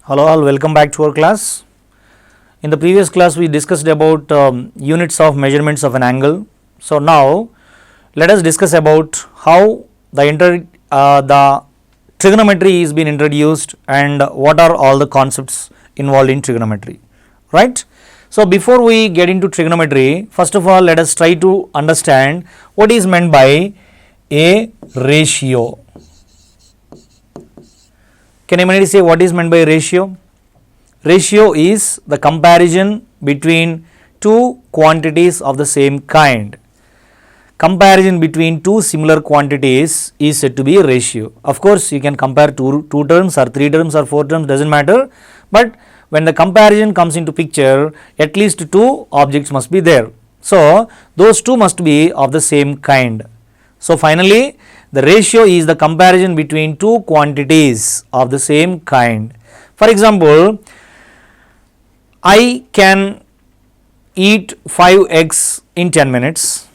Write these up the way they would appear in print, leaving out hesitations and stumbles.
Hello all, welcome back to our class. In the previous class we discussed about units of measurements of an angle. So now let us discuss about how the trigonometry is being introduced and what are all the concepts involved in trigonometry, right? So before we get into trigonometry, first of all let us try to understand what is meant by a ratio. Can anybody say what is meant by ratio? Ratio is the comparison between two quantities of the same kind. Comparison between two similar quantities is said to be a ratio. Of course, you can compare two terms or three terms or four terms, doesn't matter. But when the comparison comes into picture, at least two objects must be there. So those two must be of the same kind. So finally, the ratio is the comparison between two quantities of the same kind. For example, I can eat 5 eggs in 10 minutes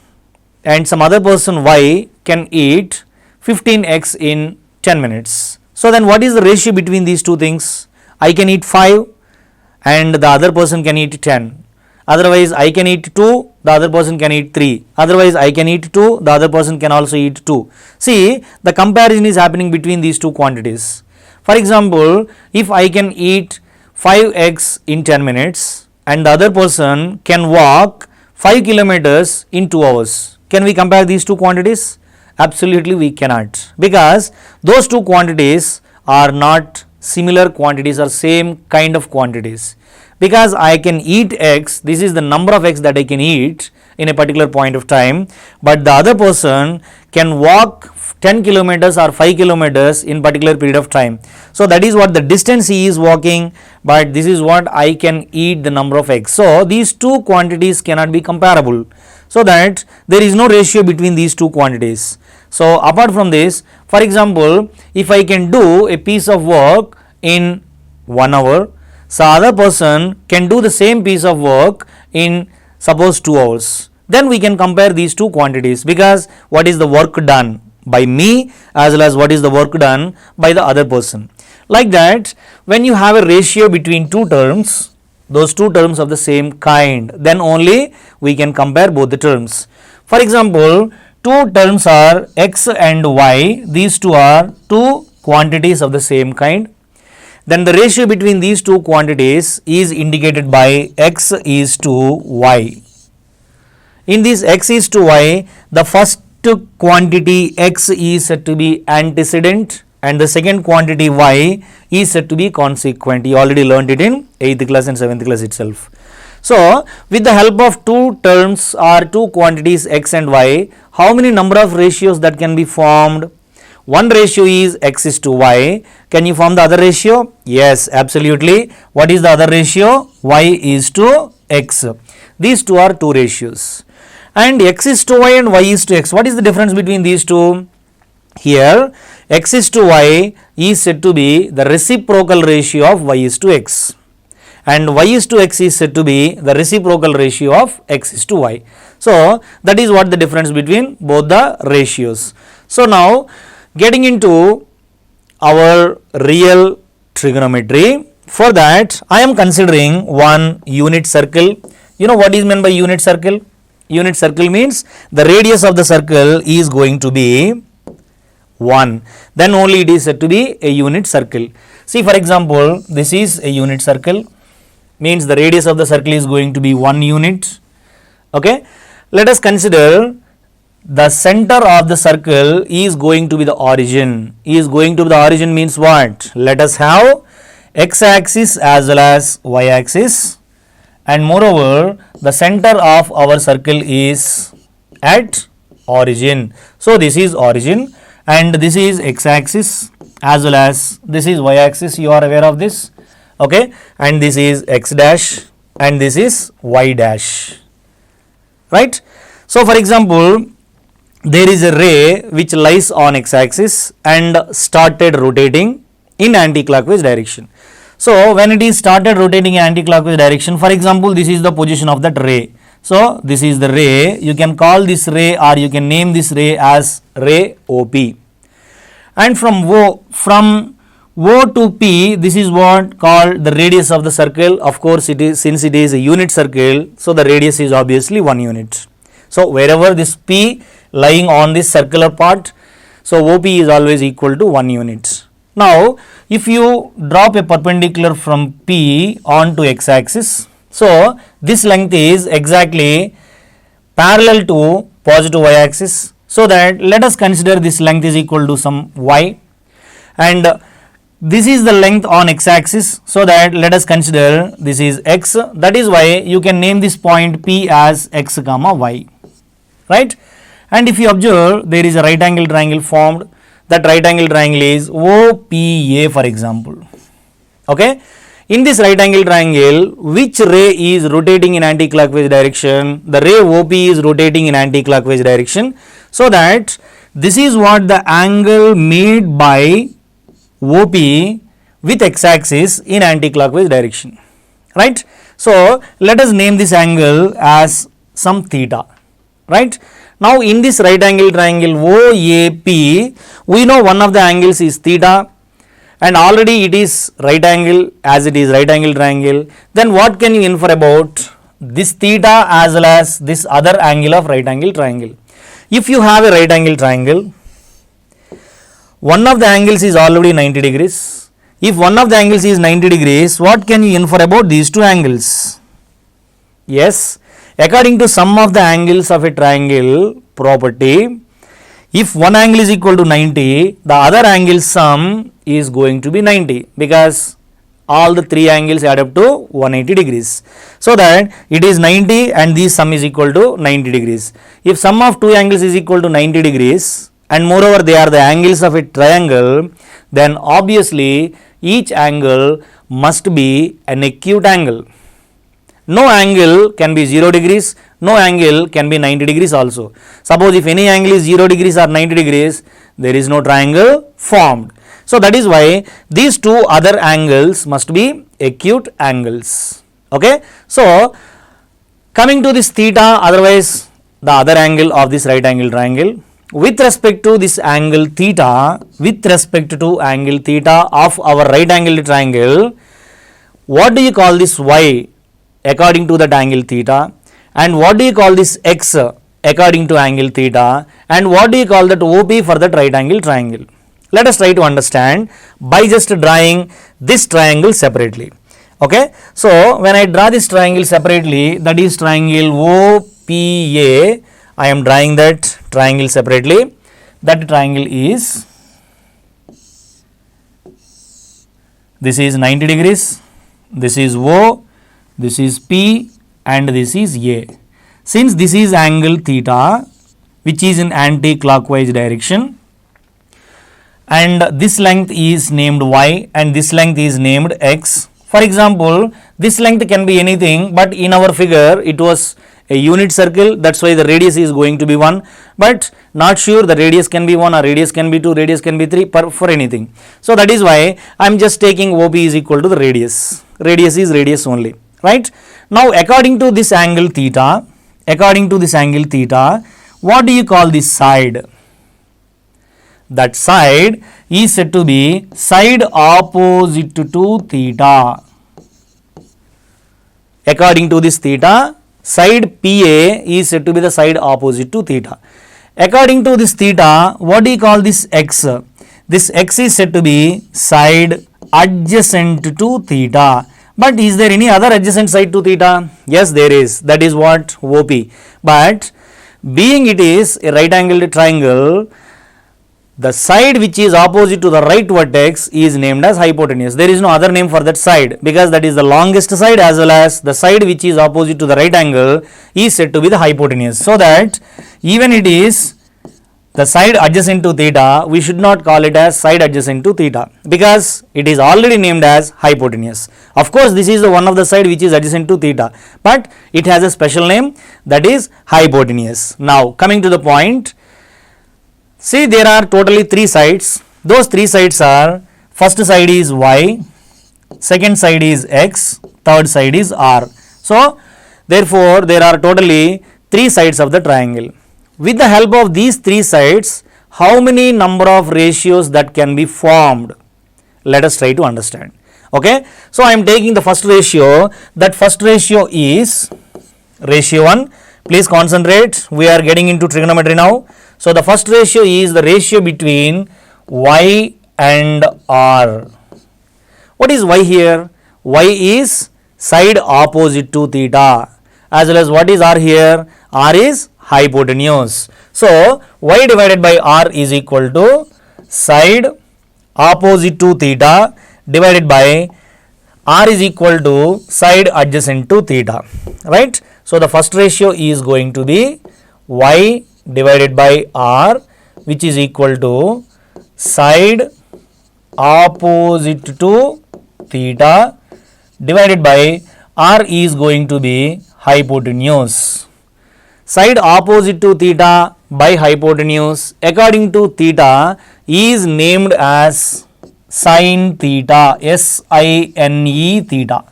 and some other person Y can eat 15 eggs in 10 minutes. So then what is the ratio between these two things? I can eat 5 and the other person can eat 10. Otherwise I can eat 2, the other person can eat 3. Otherwise I can eat 2, the other person can also eat 2. See, the comparison is happening between these two quantities. For example, if I can eat 5 eggs in 10 minutes and the other person can walk 5 kilometers in 2 hours. Can we compare these two quantities? Absolutely we cannot, because those two quantities are not similar quantities or same kind of quantities. Because I can eat eggs, this is the number of eggs that I can eat in a particular point of time, but the other person can walk 10 kilometers or 5 kilometers in particular period of time. So that is what the distance he is walking, but this is what I can eat the number of eggs. So these two quantities cannot be comparable, so that there is no ratio between these two quantities. So apart from this, for example, if I can do a piece of work in 1 hour, so other person can do the same piece of work in suppose 2 hours, then we can compare these two quantities, because what is the work done by me as well as what is the work done by the other person. Like that, when you have a ratio between two terms, those two terms of the same kind, then only we can compare both the terms. For example, two terms are x and y, these two are two quantities of the same kind. Then the ratio between these two quantities is indicated by x is to y. In this x is to y, the first quantity x is said to be antecedent and the second quantity y is said to be consequent. You already learned it in 8th class and 7th class itself. So with the help of two terms or two quantities x and y, how many number of ratios that can be formed? One ratio is x is to y. Can you form the other ratio? Yes, absolutely. What is the other ratio? Y is to x. These two are two ratios. And x is to y and y is to x. What is the difference between these two? Here, x is to y is said to be the reciprocal ratio of y is to x. And y is to x is said to be the reciprocal ratio of x is to y. So that is what the difference between both the ratios. So now, getting into our real trigonometry, for that I am considering one unit circle. You know what is meant by unit circle? Unit circle means the radius of the circle is going to be 1. Then only it is said to be a unit circle. See, for example, this is a unit circle, means the radius of the circle is going to be 1 unit. Okay, let us consider the center of the circle is going to be the origin. Is going to be the origin means what? Let us have x axis as well as y axis, and moreover the center of our circle is at origin. So this is origin and this is x axis as well as this is y axis, you are aware of this, okay, and this is x dash and this is y dash, right? So for example, there is a ray which lies on x axis and started rotating in anti-clockwise direction. So when it is started rotating in anti-clockwise direction, for example, this is the position of that ray. So this is the ray, you can call this ray or you can name this ray as ray OP. And from O to P, this is what called the radius of the circle. Of course, it is, since it is a unit circle, so the radius is obviously 1 unit. So wherever this P lying on this circular part, so OP is always equal to 1 unit. Now if you drop a perpendicular from P onto x-axis, so this length is exactly parallel to positive y-axis, so that let us consider this length is equal to some y, and this is the length on x-axis, so that let us consider this is x. That is why you can name this point P as x comma y, right? And if you observe, there is a right angle triangle formed. That right angle triangle is OPA, for example. Okay, in this right angle triangle, which ray is rotating in anti-clockwise direction? The ray OP is rotating in anti-clockwise direction, so that this is what the angle made by OP with x-axis in anti-clockwise direction, right? So let us name this angle as some theta, right? Now in this right angle triangle OAP, we know one of the angles is theta, and already it is right angle, as it is right angle triangle. Then what can you infer about this theta as well as this other angle of right angle triangle? If you have a right angle triangle, one of the angles is already 90 degrees. If one of the angles is 90 degrees, what can you infer about these two angles? Yes, according to sum of the angles of a triangle property, if one angle is equal to 90, the other angle sum is going to be 90, because all the three angles add up to 180 degrees. So that it is 90 and this sum is equal to 90 degrees. If sum of two angles is equal to 90 degrees, and moreover they are the angles of a triangle, then obviously each angle must be an acute angle. No angle can be 0 degrees, no angle can be 90 degrees also. Suppose if any angle is 0 degrees or 90 degrees, there is no triangle formed. So that is why these two other angles must be acute angles. Okay. So coming to this theta, otherwise the other angle of this right angle triangle, with respect to this angle theta, with respect to angle theta of our right angle triangle, what do you call this y according to that angle theta, and what do you call this x according to angle theta, and what do you call that OP for that right angle triangle? Let us try to understand by just drawing this triangle separately. Okay, so when I draw this triangle separately, that is triangle OPA, I am drawing that triangle separately. That triangle is, this is 90 degrees, this is O, this is P, and this is A. Since this is angle theta, which is in anti-clockwise direction, and this length is named y and this length is named x. For example, this length can be anything, but in our figure it was a unit circle, that's why the radius is going to be 1, but not sure the radius can be 1 or radius can be 2, radius can be 3 for anything. So that is why I am just taking OP is equal to the radius. Radius is radius only, right? Now according to this angle theta, what do you call this side? That side is said to be side opposite to theta. According to this theta, side PA is said to be the side opposite to theta. According to this theta, what do you call this x? This x is said to be side adjacent to theta. But is there any other adjacent side to theta? Yes, there is. That is what? OP. But being it is a right angled triangle, the side which is opposite to the right vertex is named as hypotenuse. There is no other name for that side, because that is the longest side, as well as the side which is opposite to the right angle is said to be the hypotenuse. So that even it is the side adjacent to theta, we should not call it as side adjacent to theta, because it is already named as hypotenuse. Of course, this is the one of the side which is adjacent to theta, but it has a special name, that is hypotenuse. Now coming to the point, see, there are totally 3 sides. Those 3 sides are, first side is y, second side is x, third side is r. So therefore there are totally 3 sides of the triangle. With the help of these 3 sides, how many number of ratios that can be formed? Let us try to understand. Okay, so I am taking the first ratio. That first ratio is ratio 1. Please concentrate. We are getting into trigonometry now. So the first ratio is the ratio between y and r. What is y here? Y is side opposite to theta, as well as what is r here? R is hypotenuse. So y divided by r is equal to side opposite to theta divided by r is equal to side adjacent to theta, right? So the first ratio is going to be y divided by r, which is equal to side opposite to theta divided by r is going to be hypotenuse. Side opposite to theta by hypotenuse according to theta is named as sin theta, S-I-N-E theta,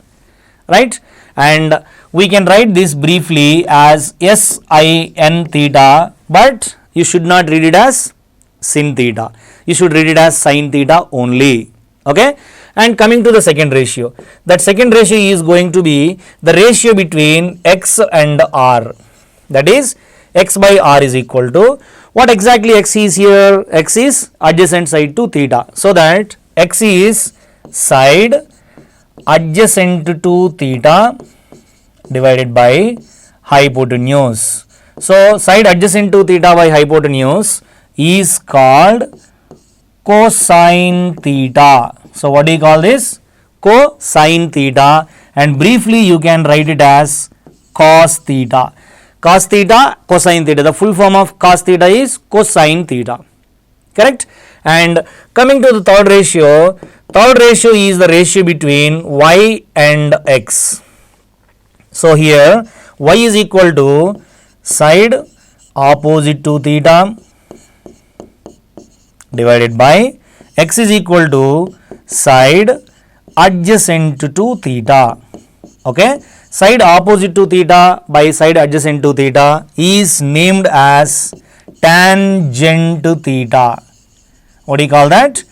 right? And we can write this briefly as S-I-N theta, but you should not read it as sin theta. You should read it as sin theta only. Okay? And coming to the second ratio, that second ratio is going to be the ratio between x and r. That is, x by r is equal to, what exactly x is here? X is adjacent side to theta. So that x is side adjacent to theta divided by hypotenuse. So side adjacent to theta by hypotenuse is called cosine theta. So what do you call this? Cosine theta, and briefly you can write it as cos theta. Cos theta, cosine theta. The full form of cos theta is cosine theta. Correct? And coming to the third ratio is the ratio between y and x. So here y is equal to side opposite to theta divided by x is equal to side adjacent to theta. Okay, side opposite to theta by side adjacent to theta is named as tangent theta. What do you call that?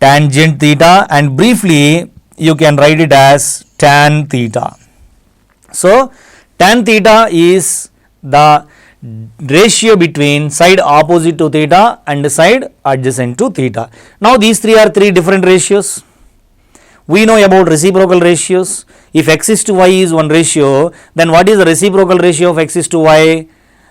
Tangent theta, and briefly you can write it as tan theta. So tan theta is the ratio between side opposite to theta and side adjacent to theta. Now these three are three different ratios. We know about reciprocal ratios. If x is to y is one ratio, then what is the reciprocal ratio of x is to y?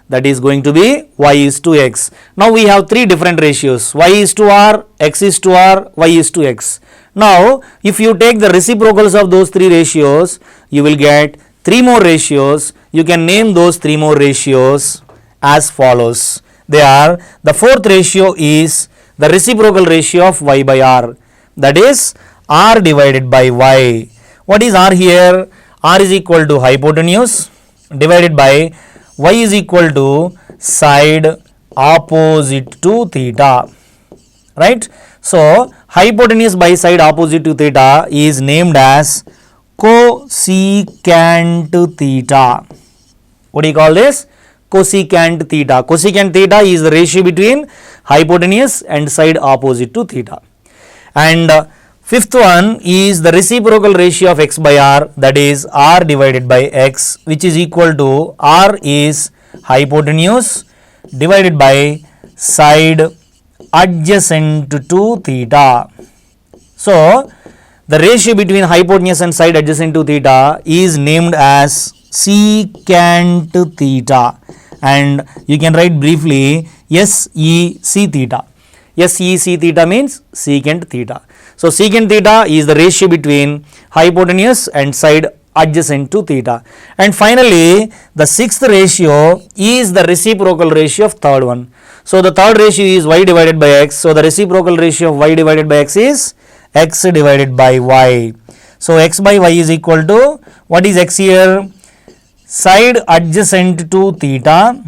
That is going to be y is to x. Now we have three different ratios: y is to r, x is to r, y is to x. Now if you take the reciprocals of those three ratios, you will get three more ratios. You can name those three more ratios as follows. They are, the fourth ratio is the reciprocal ratio of y by r, that is r divided by y. What is r here? R is equal to hypotenuse divided by y is equal to side opposite to theta, right? So hypotenuse by side opposite to theta is named as cosecant theta. What do you call this? Cosecant theta. Cosecant theta is the ratio between hypotenuse and side opposite to theta. And fifth one is the reciprocal ratio of x by r, that is r divided by x, which is equal to r is hypotenuse divided by side adjacent to theta. So the ratio between hypotenuse and side adjacent to theta is named as secant theta, and you can write briefly SEC theta. SEC theta means secant theta. So secant theta is the ratio between hypotenuse and side adjacent to theta. And finally, the sixth ratio is the reciprocal ratio of third one. So the third ratio is y divided by x. So the reciprocal ratio of y divided by x is x divided by y. So x by y is equal to, what is x here? Side adjacent to theta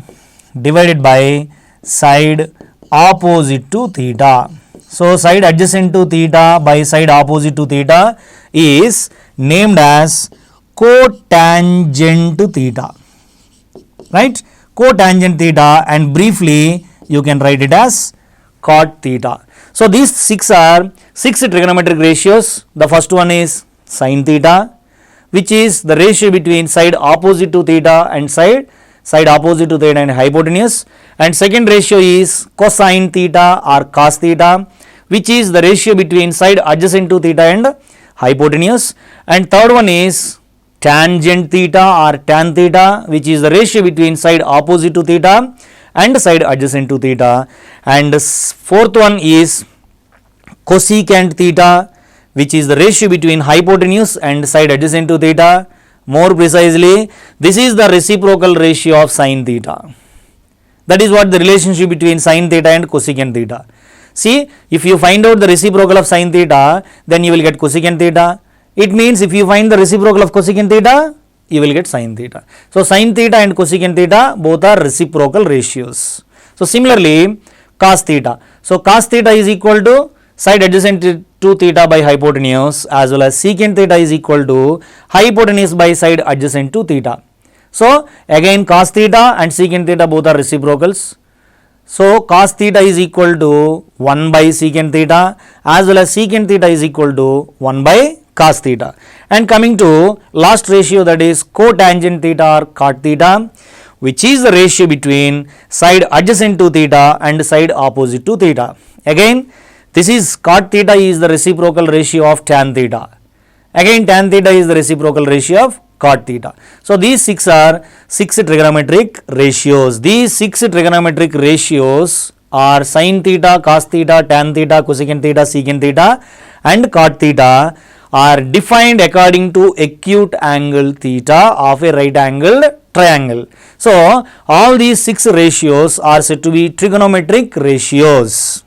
divided by side opposite to theta. So side adjacent to theta by side opposite to theta is named as cotangent theta, right? Cotangent theta, and briefly you can write it as cot theta. So these six trigonometric ratios. The first one is sin theta, which is the ratio between side opposite to theta and side opposite to theta and hypotenuse. And second ratio is cosine theta or cos theta, which is the ratio between side adjacent to theta and hypotenuse. And third one is tangent theta or tan theta, which is the ratio between side opposite to theta and side adjacent to theta. And fourth one is cosecant theta, which is the ratio between hypotenuse and side adjacent to theta. More precisely, this is the reciprocal ratio of sin theta. That is what the relationship between sin theta and cosecant theta. See, if you find out the reciprocal of sin theta, then you will get cosecant theta. It means if you find the reciprocal of cosecant theta, you will get sin theta. So sin theta and cosecant theta both are reciprocal ratios. So similarly, cos theta. So cos theta is equal to side adjacent to theta by hypotenuse, as well as secant theta is equal to hypotenuse by side adjacent to theta. So again cos theta and secant theta both are reciprocals. So cos theta is equal to 1 by secant theta, as well as secant theta is equal to 1 by cos theta. And coming to last ratio, that is cotangent theta or cot theta, which is the ratio between side adjacent to theta and side opposite to theta. Again, this is cot theta is the reciprocal ratio of tan theta. Again, tan theta is the reciprocal ratio of cot theta. So these six are six trigonometric ratios. These six trigonometric ratios are sin theta, cos theta, tan theta, cosecant theta, secant theta and cot theta are defined according to acute angle theta of a right angled triangle. So all these six ratios are said to be trigonometric ratios,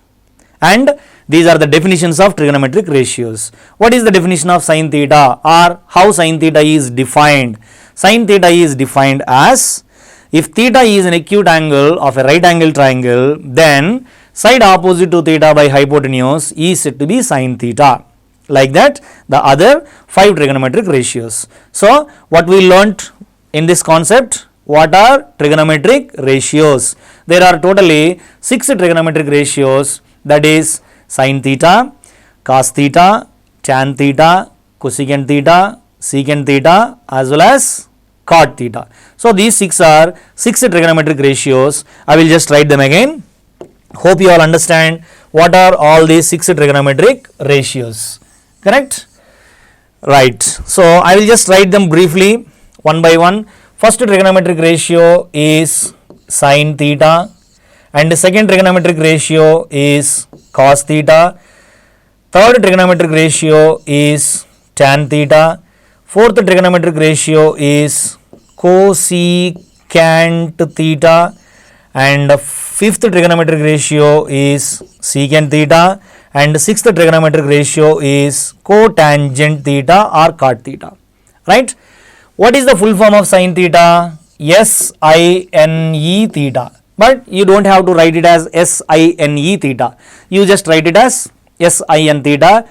and these are the definitions of trigonometric ratios. What is the definition of sin theta, or how sin theta is defined? Sin theta is defined as, if theta is an acute angle of a right angle triangle, then side opposite to theta by hypotenuse is said to be sin theta. Like that, the other 5 trigonometric ratios. So what we learnt in this concept, what are trigonometric ratios? There are totally 6 trigonometric ratios, that is sin theta, cos theta, tan theta, cosecant theta, secant theta as well as cot theta. So these 6 are 6 trigonometric ratios. I will just write them again. Hope you all understand what are all these 6 trigonometric ratios. Correct? Right. So I will just write them briefly one by one. First trigonometric ratio is sin theta, and the second trigonometric ratio is cos theta. Third trigonometric ratio is tan theta. Fourth trigonometric ratio is cosecant theta, and fifth trigonometric ratio is secant theta, and sixth trigonometric ratio is cotangent theta or cot theta. Right? What is the full form of sin theta? SINE theta. But you don't have to write it as SINE theta. You just write it as SIN theta.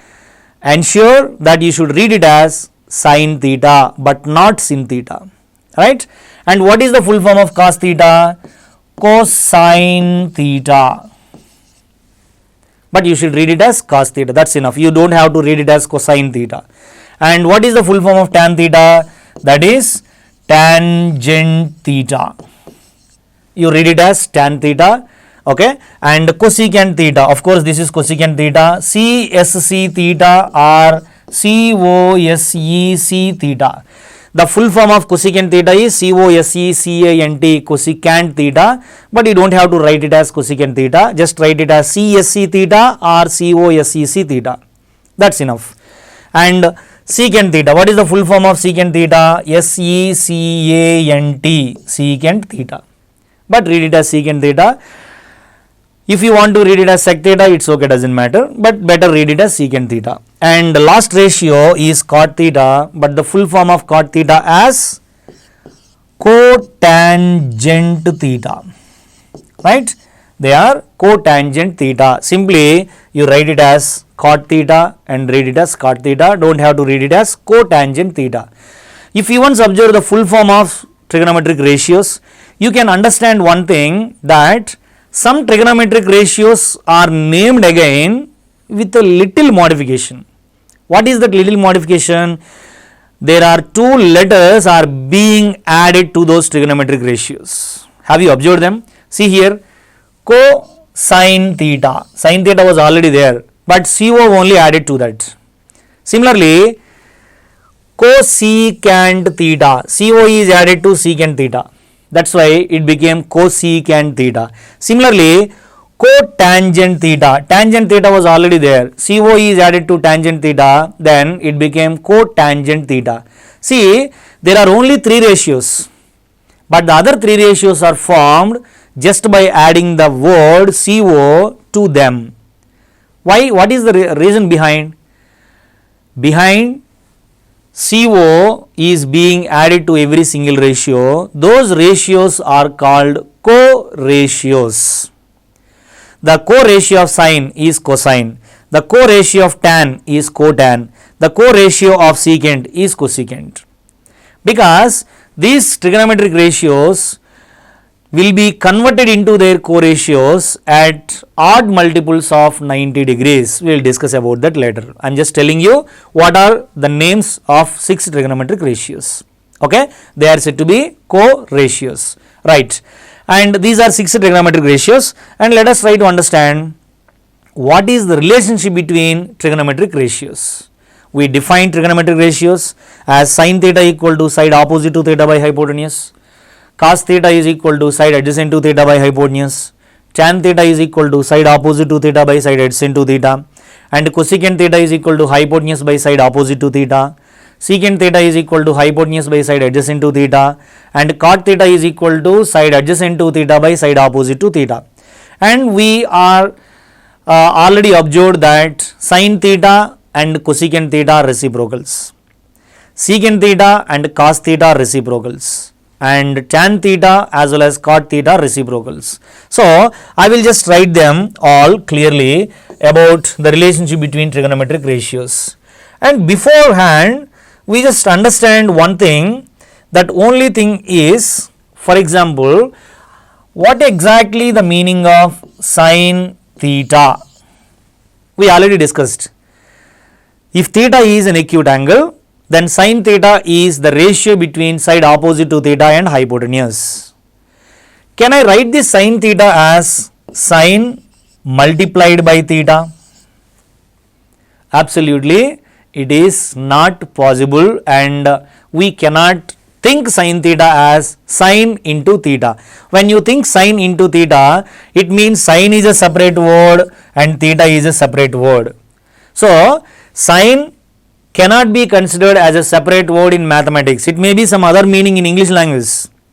Ensure that you should read it as sin theta but not sin theta. Right? And what is the full form of cos theta? Cosine theta. But you should read it as cos theta. That's enough. You don't have to read it as cosine theta. And what is the full form of tan theta? That is tangent theta. You read it as tan theta. Okay. And cosecant theta. Of course, this is cosecant theta. CSC theta or COSEC theta. The full form of cosecant theta is COSECANT, cosecant theta, but you don't have to write it as cosecant theta. Just write it as CSC theta or COSEC theta. That's enough. And secant theta. What is the full form of secant theta? SECANT, secant theta. But read it as secant theta. If you want to read it as sec theta, it's okay, doesn't matter, but better read it as secant theta. And the last ratio is cot theta, but the full form of cot theta as cotangent theta. Right? They are cotangent theta. Simply you write it as cot theta and read it as cot theta. Don't have to read it as cotangent theta. If you once observe the full form of trigonometric ratios, you can understand one thing, that Some trigonometric ratios are named again with a little modification. What is that little modification? There are two letters are being added to those trigonometric ratios. Have you observed them? See here, cosine theta. Sin theta was already there, but CO only added to that. Similarly, cosecant theta. CO is added to secant theta. That's why it became cosecant theta. Similarly, cotangent theta. Tangent theta was already there. CO is added to tangent theta. Then it became cotangent theta. See, there are only three ratios. But the other three ratios are formed just by adding the word CO to them. Why? What is the reason behind? Behind CO is being added to every single ratio. Those ratios are called co-ratios. The co-ratio of sine is cosine. The co-ratio of tan is cotan. The co-ratio of secant is cosecant. Because these trigonometric ratios will be converted into their co-ratios at odd multiples of 90 degrees. We will discuss about that later. I am just telling you what are the names of 6 trigonometric ratios. Okay, they are said to be co-ratios, right? And these are 6 trigonometric ratios, and let us try to understand what is the relationship between trigonometric ratios. We define trigonometric ratios as sin theta equal to side opposite to theta by hypotenuse, cos theta is equal to side adjacent to theta by hypotenuse, tan theta is equal to side opposite to theta by side adjacent to theta, and cosecant theta is equal to hypotenuse by side opposite to theta, secant theta is equal to hypotenuse by side adjacent to theta, and cot theta is equal to side adjacent to theta by side opposite to theta. And we are already observed that sin theta and cosecant theta are reciprocals, secant theta and cos theta are reciprocals, and tan theta as well as cot theta reciprocals. So, I will just write them all clearly about the relationship between trigonometric ratios. And beforehand, we just understand one thing, that only thing is, for example, what exactly the meaning of sin theta? We already discussed. If theta is an acute angle, then sin theta is the ratio between side opposite to theta and hypotenuse. Can I write this sin theta as sin multiplied by theta? Absolutely, it is not possible, and we cannot think sin theta as sin into theta. When you think sin into theta, it means sin is a separate word and theta is a separate word. So, sin cannot be considered as a separate word in mathematics. It may be some other meaning in English language,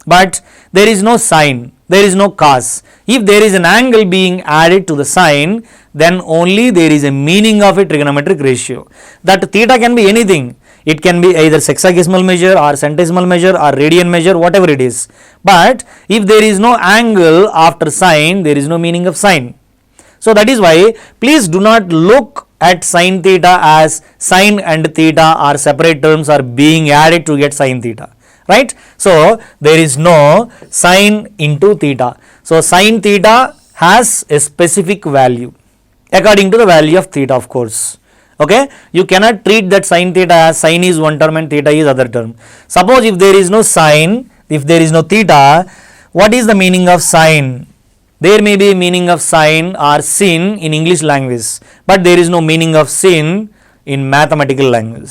but there is no sin, there is no cos. If there is an angle being added to the sin, then only there is a meaning of a trigonometric ratio. That theta can be anything. It can be either sexagesimal measure or centesimal measure or radian measure, whatever it is. But if there is no angle after sin, there is no meaning of sin. So that is why please do not look at sin theta as sin and theta are separate terms are being added to get sin theta, right? So there is no sin into theta. So sin theta has a specific value according to the value of theta, of course. Okay, you cannot treat that sin theta as sin is one term and theta is other term. Suppose if there is no sin, if there is no theta, what is the meaning of sin? There may be a meaning of sin or sin in English language, but there is no meaning of sin in mathematical language.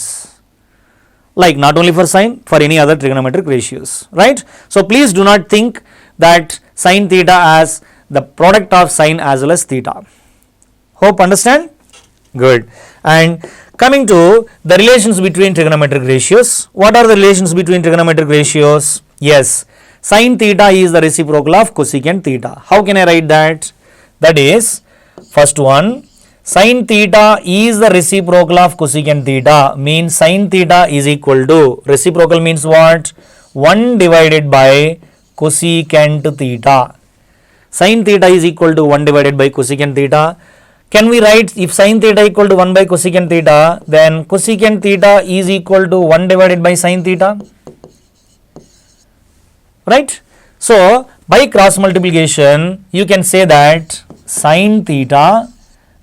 Like not only for sin, for any other trigonometric ratios, right? So please do not think that sin theta as the product of sin as well as theta. Hope understand? Good. And coming to the relations between trigonometric ratios, what are the relations between trigonometric ratios? Yes, sin theta is the reciprocal of cosecant theta. How can I write that? That is, first one, sin theta is the reciprocal of cosecant theta, means sin theta is equal to, reciprocal means what? 1 divided by cosecant theta. Sin theta is equal to 1 divided by cosecant theta. Can we write, if sin theta equal to 1 by cosecant theta, then cosecant theta is equal to 1 divided by sin theta, right? So by cross multiplication you can say that sin theta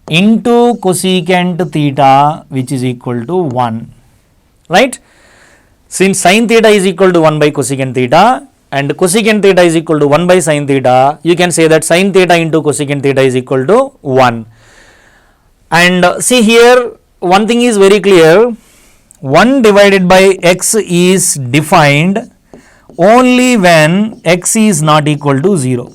into cosecant theta which is equal to 1, right? Since sin theta is equal to 1 by cosecant theta and cosecant theta is equal to 1 by sin theta, you can say that sin theta into cosecant theta is equal to 1. And see here, one thing is very clear, 1 divided by x is defined only when x is not equal to 0.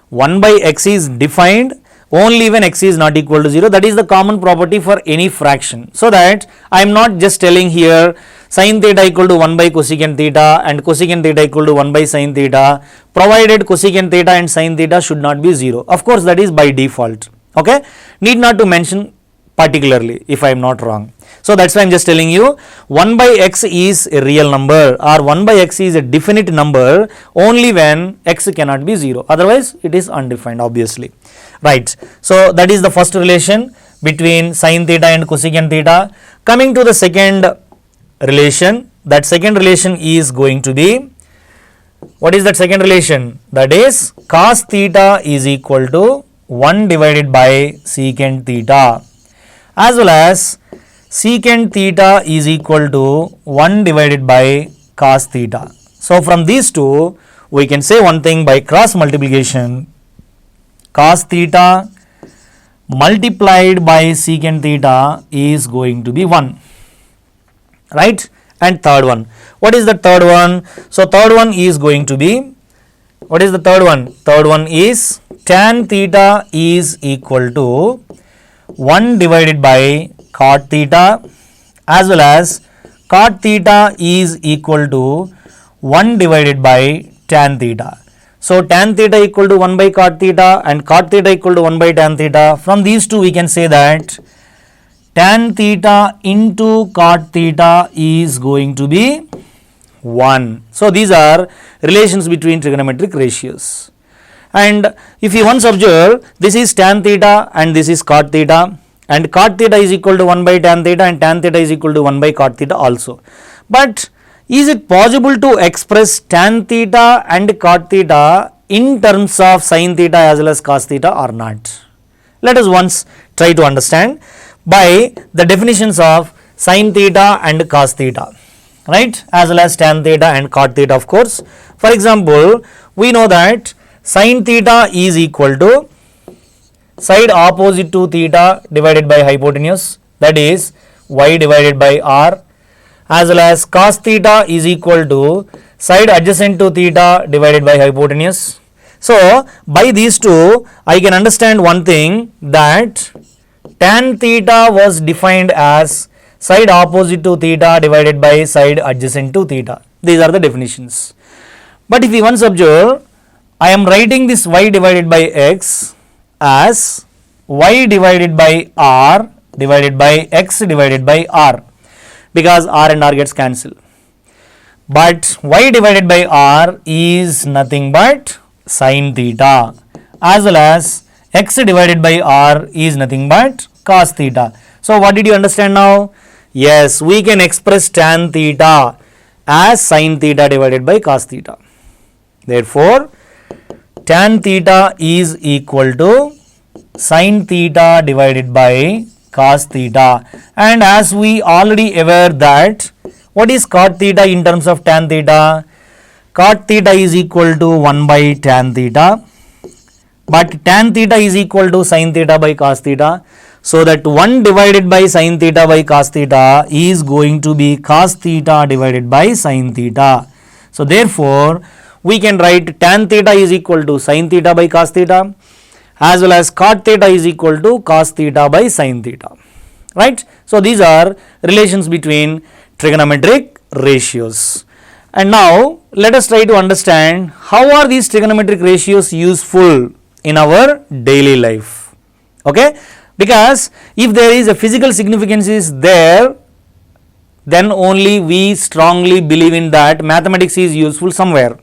1 by x is defined only when x is not equal to 0. That is the common property for any fraction. So that I am not just telling here sin theta equal to 1 by cosecant theta and cosecant theta equal to 1 by sin theta, provided cosecant theta and sin theta should not be 0. Of course, that is by default. Okay, need not to mention particularly if I am not wrong. So that's why I am just telling you 1 by x is a real number or 1 by x is a definite number only when x cannot be 0. Otherwise, it is undefined obviously. Right. So that is the first relation between sin theta and cosecant theta. Coming to the second relation, that second relation is going to be, what is that second relation? That is cos theta is equal to 1 divided by secant theta, as well as secant theta is equal to 1 divided by cos theta. So from these two we can say one thing, by cross multiplication cos theta multiplied by secant theta is going to be 1, right? And third one, what is the third one? So third one is going to be, what is the third one? Third one is tan theta is equal to 1 divided by cot theta, as well as cot theta is equal to 1 divided by tan theta. So tan theta equal to 1 by cot theta and cot theta equal to 1 by tan theta. From these two we can say that tan theta into cot theta is going to be 1. So these are relations between trigonometric ratios. And if you once observe, this is tan theta and this is cot theta, and cot theta is equal to 1 by tan theta and tan theta is equal to 1 by cot theta also. But is it possible to express tan theta and cot theta in terms of sin theta as well as cos theta or not? Let us once try to understand by the definitions of sin theta and cos theta, right, as well as tan theta and cot theta of course. For example, we know that sin theta is equal to side opposite to theta divided by hypotenuse, that is y divided by r, as well as cos theta is equal to side adjacent to theta divided by hypotenuse. So by these two I can understand one thing, that tan theta was defined as side opposite to theta divided by side adjacent to theta. These are the definitions. But if we once observe, I am writing this y divided by x as y divided by r divided by x divided by r, because r and r gets cancelled. But y divided by r is nothing but sin theta, as well as x divided by r is nothing but cos theta. So what did you understand now? Yes, we can express tan theta as sin theta divided by cos theta. Therefore, tan theta is equal to sin theta divided by cos theta. And as we already aware that, what is cot theta in terms of tan theta? Cot theta is equal to 1 by tan theta, but tan theta is equal to sin theta by cos theta. So that 1 divided by sin theta by cos theta is going to be cos theta divided by sin theta. So therefore, we can write tan theta is equal to sin theta by cos theta, as well as cot theta is equal to cos theta by sin theta, right? So these are relations between trigonometric ratios. And now let us try to understand how are these trigonometric ratios useful in our daily life. Okay, because if there is a physical significance is there, then only we strongly believe in that mathematics is useful somewhere.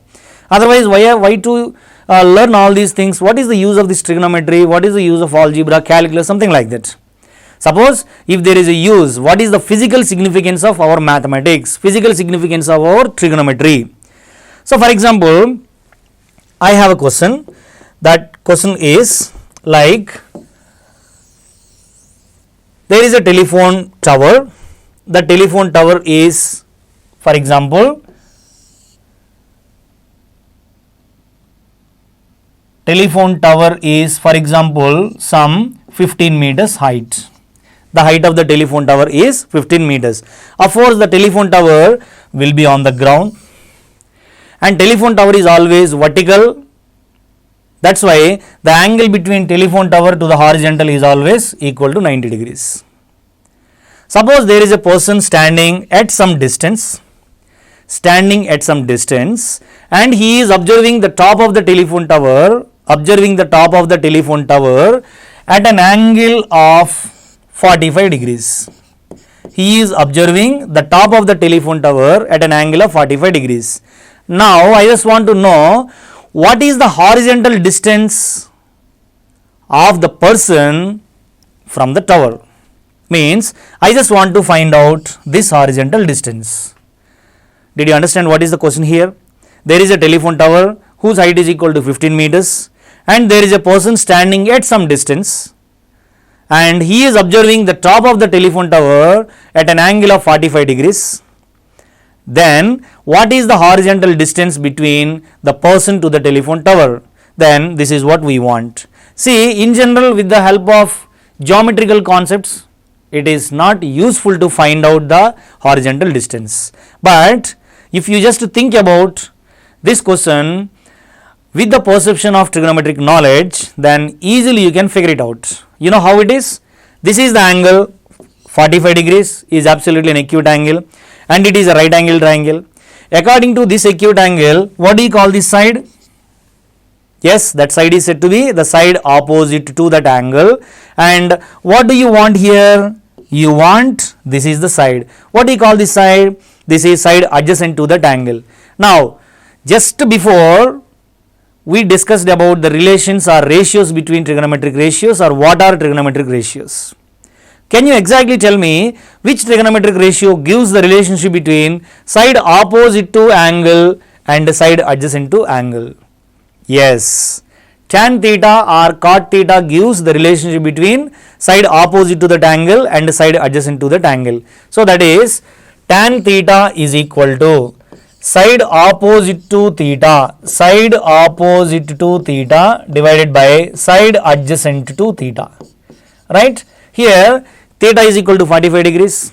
Otherwise, why to learn all these things? What is the use of this trigonometry? What is the use of algebra, calculus, something like that? Suppose if there is a use, what is the physical significance of our mathematics, physical significance of our trigonometry? So for example, I have a question. That question is like, there is a telephone tower. The telephone tower is, for example, some 15 meters height. The height of the telephone tower is 15 meters. Of course, the telephone tower will be on the ground, and telephone tower is always vertical. That's why the angle between telephone tower to the horizontal is always equal to 90 degrees. Suppose there is a person standing at some distance, and he is observing the top of the telephone tower, at an angle of 45 degrees. He is observing the top of the telephone tower at an angle of 45 degrees. Now I just want to know what is the horizontal distance of the person from the tower. Means I just want to find out this horizontal distance. Did you understand what is the question here? There is a telephone tower whose height is equal to 15 meters, and there is a person standing at some distance, and he is observing the top of the telephone tower at an angle of 45 degrees. Then what is the horizontal distance between the person to the telephone tower? Then this is what we want. See, in general, with the help of geometrical concepts, it is not useful to find out the horizontal distance. But if you just think about this question with the perception of trigonometric knowledge, then easily you can figure it out. You know how it is? This is the angle, 45 degrees is absolutely an acute angle, and it is a right angle triangle. According to this acute angle, what do you call this side? Yes, that side is said to be the side opposite to that angle. And what do you want here? You want, this is the side. What do you call this side? This is side adjacent to that angle. Now, just before we discussed about the relations or ratios between trigonometric ratios, or what are trigonometric ratios. Can you exactly tell me which trigonometric ratio gives the relationship between side opposite to angle and side adjacent to angle? Yes, tan theta or cot theta gives the relationship between side opposite to that angle and side adjacent to that angle. So that is tan theta is equal to side opposite to theta divided by side adjacent to theta. Right? Here theta is equal to 45 degrees.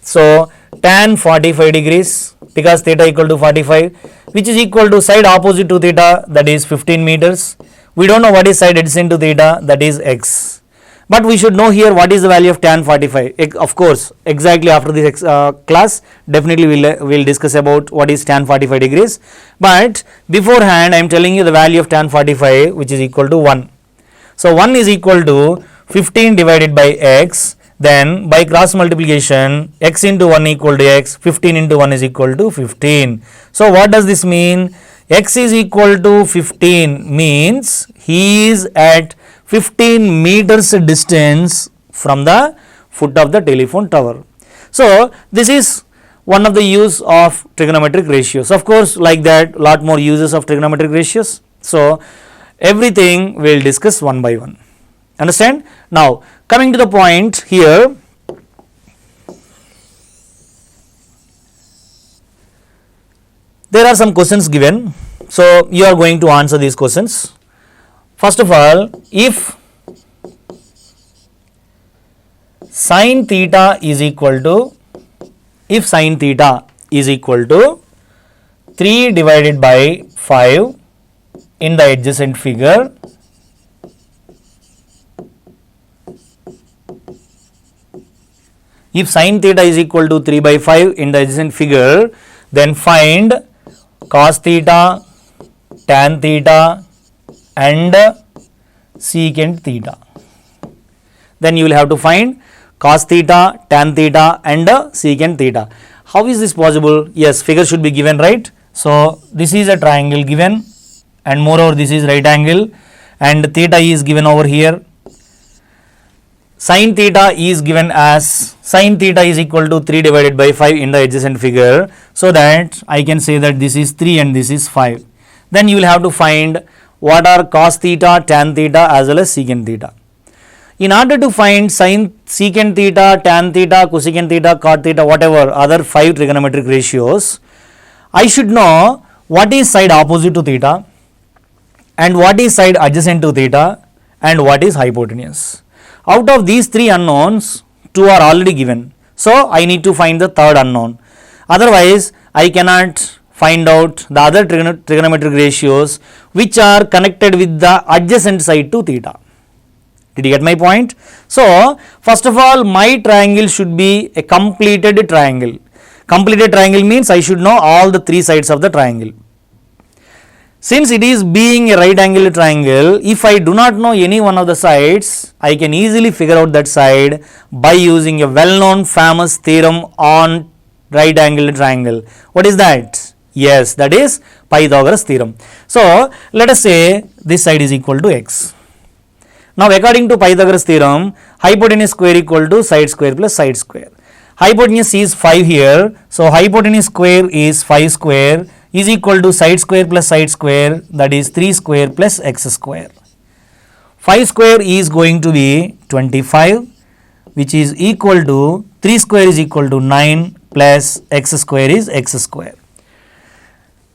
So tan 45 degrees, because theta equal to 45, which is equal to side opposite to theta, that is 15 meters. We don't know what is side adjacent to theta, that is x. But we should know here what is the value of tan 45. Of course, exactly after this class, definitely we'll discuss about what is tan 45 degrees. But beforehand, I am telling you the value of tan 45, which is equal to 1. So 1 is equal to 15 divided by x. Then by cross multiplication, x into 1 equal to x, 15 into 1 is equal to 15. So what does this mean? X is equal to 15 means he is at 15 meters distance from the foot of the telephone tower. So this is one of the use of trigonometric ratios. Of course, like that, lot more uses of trigonometric ratios. So everything we'll discuss one by one. Understand? Now coming to the point here, there are some questions given. So you are going to answer these questions. First of all, if sin theta is equal to 3 divided by 5 in the adjacent figure, if sin theta is equal to 3 by 5 in the adjacent figure, then find cos theta, tan theta and secant theta. Then you will have to find cos theta, tan theta and secant theta. How is this possible? Yes, figure should be given, right? So this is a triangle given, and moreover this is right angle, and theta is given over here. Sin theta is given as sin theta is equal to 3 divided by 5 in the adjacent figure. So that I can say that this is 3 and this is 5. Then you will have to find what are cos theta, tan theta as well as secant theta. In order to find secant theta, tan theta, cosecant theta, cot theta, whatever other 5 trigonometric ratios, I should know what is side opposite to theta and what is side adjacent to theta and what is hypotenuse. Out of these 3 unknowns, 2 are already given. So I need to find the third unknown. Otherwise, I cannot find out the other trigonometric ratios which are connected with the adjacent side to theta. Did you get my point? So first of all, my triangle should be a completed triangle. Completed triangle means I should know all the 3 sides of the triangle. Since it is being a right angled triangle, if I do not know any one of the sides, I can easily figure out that side by using a well known famous theorem on right angled triangle. What is that? Yes, that is Pythagoras theorem. So let us say this side is equal to x. Now according to Pythagoras theorem, hypotenuse square equal to side square plus side square. Hypotenuse is 5 here, so hypotenuse square is 5 square is equal to side square plus side square, that is 3 square plus x square. 5 square is going to be 25, which is equal to 3 square is equal to 9 plus x square is x square.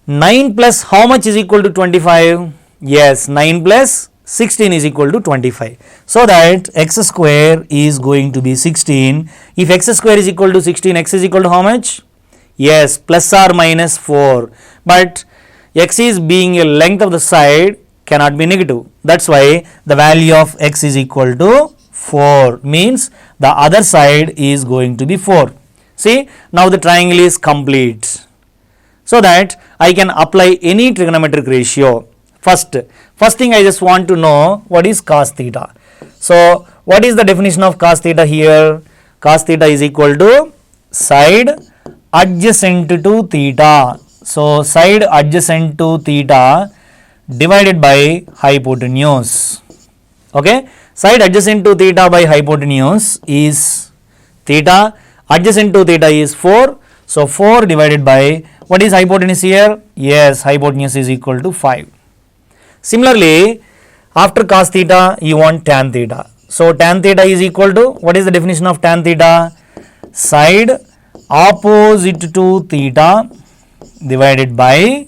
9 plus how much is equal to 25? Yes, 9 plus 16 is equal to 25. So that x square is going to be 16. If x square is equal to 16, x is equal to how much? Yes, plus or minus 4. But x is being a length of the side cannot be negative. That's why the value of x is equal to 4. Means the other side is going to be 4. See, now the triangle is complete. So that I can apply any trigonometric ratio. First thing I just want to know what is cos theta. So what is the definition of cos theta here? Cos theta is equal to side adjacent to theta. So side adjacent to theta divided by hypotenuse. Okay, side adjacent to theta by hypotenuse is theta. Adjacent to theta is 4. So 4 divided by what is hypotenuse here? Yes, hypotenuse is equal to 5. Similarly, after cos theta, you want tan theta. So tan theta is equal to, what is the definition of tan theta? Side opposite to theta divided by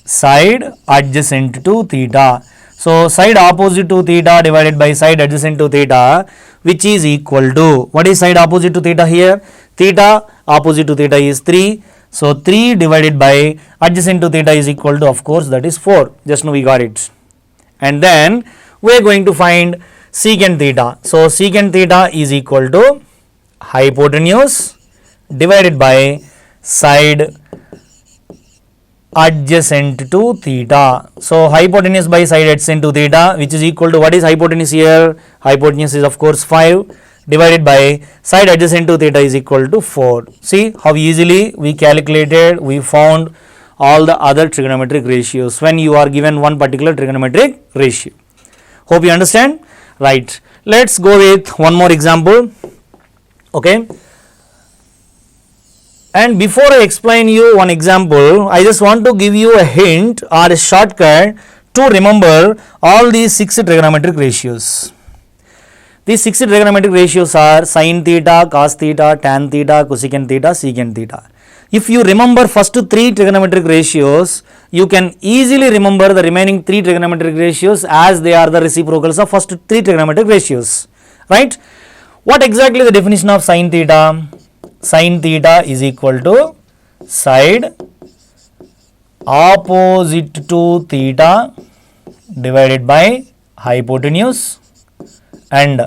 side adjacent to theta. So side opposite to theta divided by side adjacent to theta, which is equal to, what is side opposite to theta here? Theta opposite to theta is 3. So 3 divided by adjacent to theta is equal to, of course, that is 4. Just now we got it. And then we are going to find secant theta. So secant theta is equal to hypotenuse divided by side adjacent to theta. So hypotenuse by side adjacent to theta, which is equal to, what is hypotenuse here? Hypotenuse is of course 5 divided by side adjacent to theta is equal to 4. See how easily we calculated, we found all the other trigonometric ratios when you are given one particular trigonometric ratio. Hope you understand. Right, let's go with one more example. Okay, and before I explain you one example, I just want to give you a hint or a shortcut to remember all these 6 trigonometric ratios. These 6 trigonometric ratios are sin theta, cos theta, tan theta, cosecant theta, secant theta. If you remember first 3 trigonometric ratios, you can easily remember the remaining 3 trigonometric ratios as they are the reciprocals of first 3 trigonometric ratios. Right? What exactly the definition of sin theta? Sin theta is equal to side opposite to theta divided by hypotenuse, and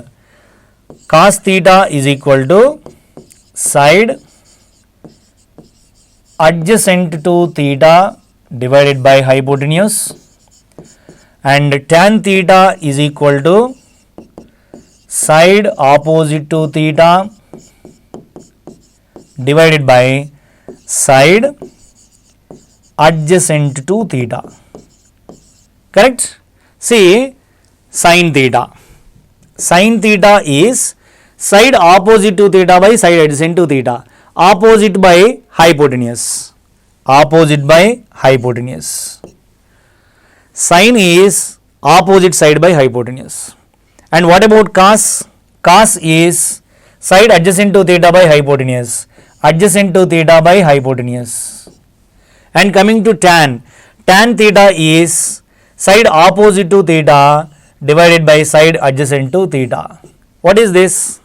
cos theta is equal to side adjacent to theta divided by hypotenuse, and tan theta is equal to side opposite to theta divided by side adjacent to theta. Correct? See, sin theta. Sin theta is side opposite to theta by side adjacent to theta. Opposite by hypotenuse. Opposite by hypotenuse. Sine is opposite side by hypotenuse. And what about cos? Cos is side adjacent to theta by hypotenuse. Adjacent to theta by hypotenuse. And coming to tan. Tan theta is side opposite to theta divided by side adjacent to theta. What is this?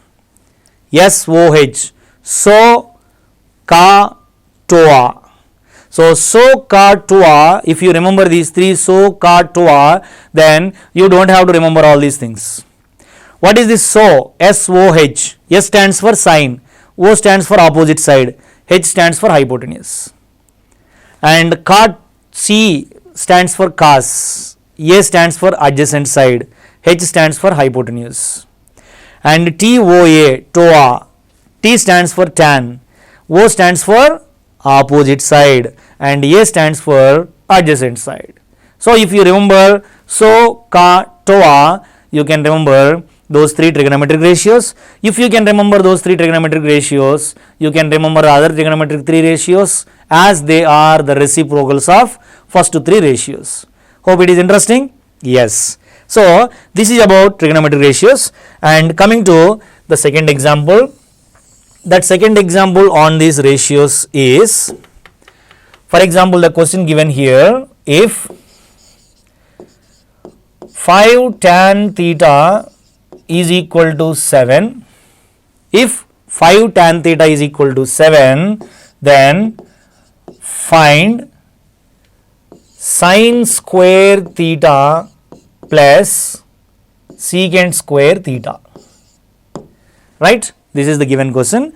SOH. So ca toa. So ca toa, if you remember these three, so ca toa, then you don't have to remember all these things. What is this so? SOH. S stands for sine, O stands for opposite side, H stands for hypotenuse. And cot C stands for cos, A stands for adjacent side, H stands for hypotenuse. And TOA, toa, T stands for tan, O stands for opposite side, and A stands for adjacent side. So if you remember so ca toa, you can remember those three trigonometric ratios. If you can remember those three trigonometric ratios, you can remember other trigonometric three ratios as they are the reciprocals of first three ratios. Hope it is interesting. Yes. So this is about trigonometric ratios. And coming to the second example, that second example on these ratios is, for example, the question given here, if 5 tan theta is equal to 7, if 5 tan theta is equal to 7, then find sine square theta plus secant square theta. Right? This is the given question.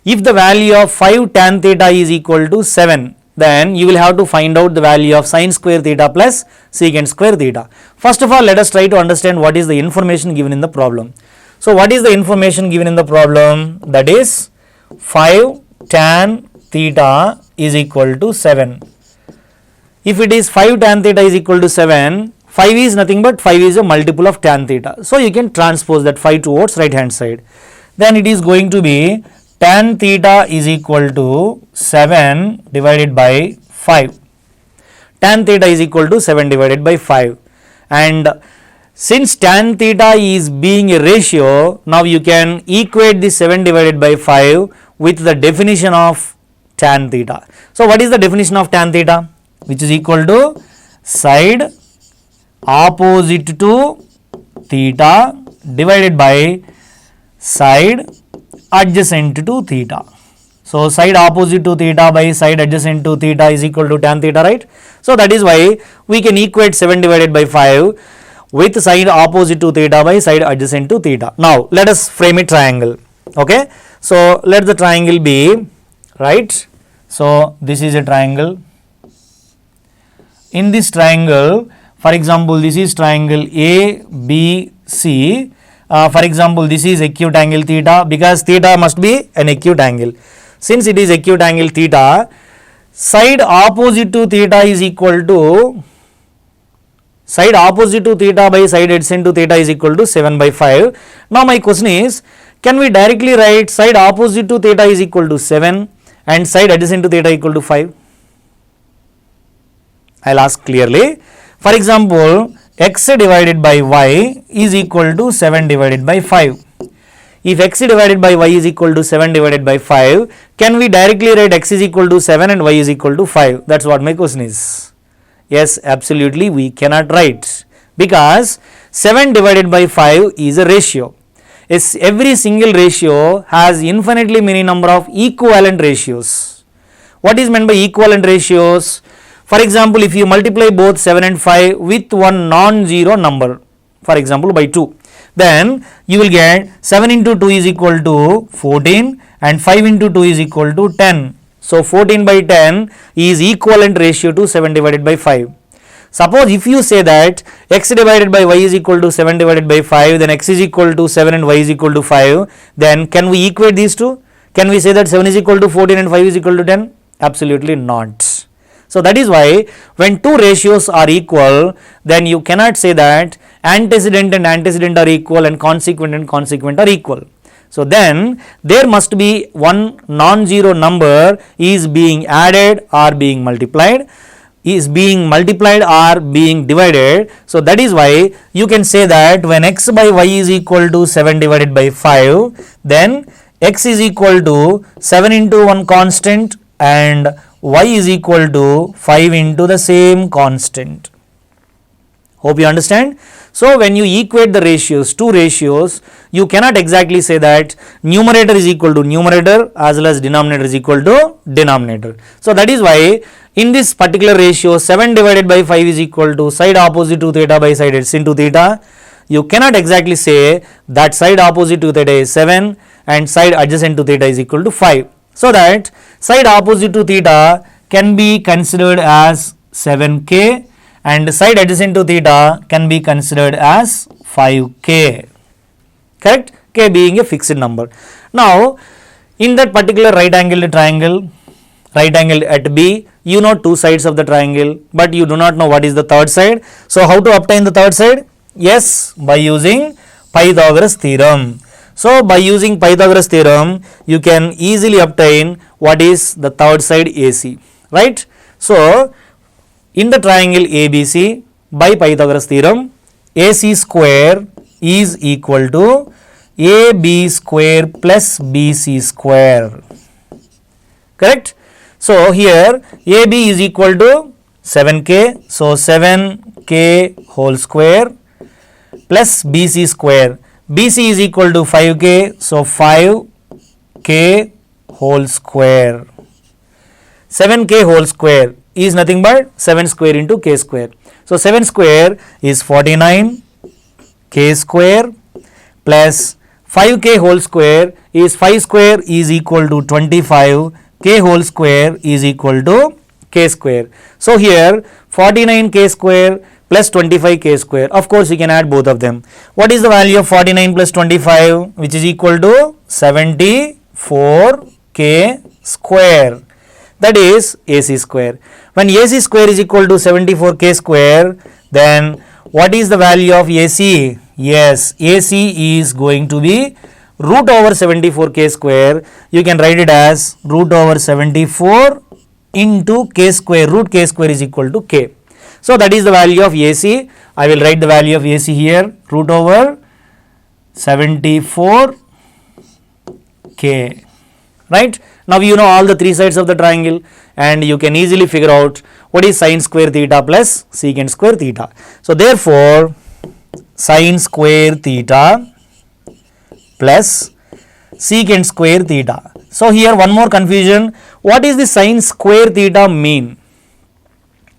If the value of 5 tan theta is equal to 7, then you will have to find out the value of sine square theta plus secant square theta. First of all, let us try to understand what is the information given in the problem. So what is the information given in the problem? That is 5 tan theta is equal to 7. If it is 5 tan theta is equal to 7, 5 is nothing but 5 is a multiple of tan theta. So you can transpose that 5 towards right hand side. Then it is going to be tan theta is equal to 7 divided by 5. Tan theta is equal to 7 divided by 5. And since tan theta is being a ratio, now you can equate this 7 divided by 5 with the definition of tan theta. So what is the definition of tan theta? Which is equal to side opposite to theta divided by side adjacent to theta. So side opposite to theta by side adjacent to theta is equal to tan theta, right? So that is why we can equate 7 divided by 5 with side opposite to theta by side adjacent to theta. Now let us frame a triangle. Okay, so let the triangle be, right? So this is a triangle. In this triangle, for example, this is triangle ABC. For example, this is acute angle theta, because theta must be an acute angle. Since it is acute angle theta, side opposite to theta is equal to side opposite to theta by side adjacent to theta is equal to 7 by 5. Now my question is, can we directly write side opposite to theta is equal to 7 and side adjacent to theta equal to 5? I will ask clearly. For example, x divided by y is equal to 7 divided by 5. If x divided by y is equal to 7 divided by 5, can we directly write x is equal to 7 and y is equal to 5? That's what my question is. Yes, absolutely we cannot write, because 7 divided by 5 is a ratio. Yes, every single ratio has infinitely many number of equivalent ratios. What is meant by equivalent ratios? For example, if you multiply both 7 and 5 with one non-zero number, for example by 2, then you will get 7 into 2 is equal to 14 and 5 into 2 is equal to 10. So 14 by 10 is equivalent ratio to 7 divided by 5. Suppose if you say that x divided by y is equal to 7 divided by 5, then x is equal to 7 and y is equal to 5, then can we equate these two? Can we say that 7 is equal to 14 and 5 is equal to 10? Absolutely not. So that is why when two ratios are equal, then you cannot say that antecedent and antecedent are equal and consequent are equal. So then there must be one non-zero number is being added or being multiplied, or being divided. So that is why you can say that when x by y is equal to 7 divided by 5, then x is equal to 7 into one constant and y is equal to 5 into the same constant. Hope you understand. So when you equate the ratios, two ratios, you cannot exactly say that numerator is equal to numerator as well as denominator is equal to denominator. So that is why in this particular ratio 7 divided by 5 is equal to side opposite to theta by side x into theta. You cannot exactly say that side opposite to theta is 7 and side adjacent to theta is equal to 5. So that side opposite to theta can be considered as 7k and side adjacent to theta can be considered as 5k. Correct? K being a fixed number. Now in that particular right angled triangle, right angle at B, you know two sides of the triangle, but you do not know what is the third side. So how to obtain the third side? Yes, by using Pythagoras theorem. So by using Pythagoras theorem, you can easily obtain what is the third side AC, right? So in the triangle ABC, by Pythagoras theorem, AC square is equal to AB square plus BC square. Correct? So here AB is equal to 7k, so 7k whole square plus BC square. BC is equal to 5k, so 5k whole square. 7k whole square is nothing but 7 square into k square. So 7 square is 49 k square plus 5k whole square is 5 square is equal to 25, k whole square is equal to k square. So here 49k square plus 25k square. Of course you can add both of them. What is the value of 49 plus 25, which is equal to 74k square. That is AC square. When AC square is equal to 74k square, then what is the value of AC? Yes, AC is going to be root over 74k square. You can write it as root over 74 into k square. Root k square is equal to k. So that is the value of AC. I will write the value of AC here, root over 74k. Right? Now you know all the three sides of the triangle and you can easily figure out what is sine square theta plus secant square theta. So therefore sine square theta plus secant square theta. So here one more confusion. What is the sine square theta mean?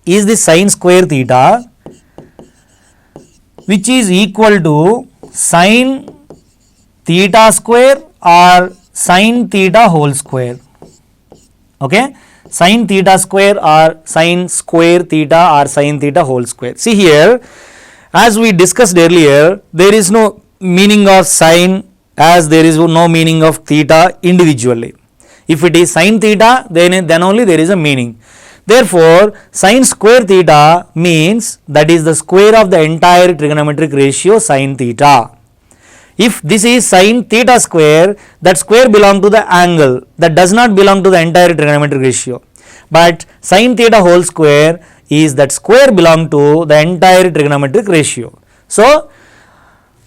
Is the sine square theta which is equal to sine theta square or sine theta whole square? Okay, sine theta square or sine square theta or sine theta whole square. See here, as we discussed earlier, there is no meaning of sine as there is no meaning of theta individually. If it is sine theta, then only there is a meaning. Therefore, sine square theta means that is the square of the entire trigonometric ratio sine theta. If this is sine theta square, that square belongs to the angle, that does not belong to the entire trigonometric ratio. But sine theta whole square is that square belong to the entire trigonometric ratio. So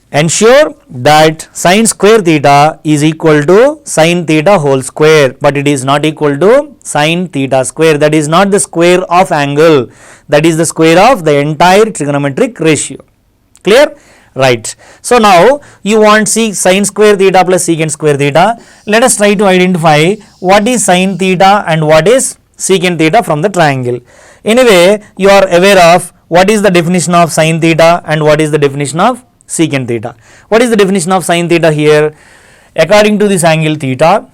ensure that sine square theta is equal to sine theta whole square, but it is not equal to sine theta square. That is not the square of angle, that is the square of the entire trigonometric ratio. Clear? Right. So now you want sine square theta plus secant square theta. Let us try to identify what is sine theta and what is secant theta from the triangle. Anyway, you are aware of what is the definition of sine theta and what is the definition of secant theta. What is the definition of sine theta here? According to this angle theta,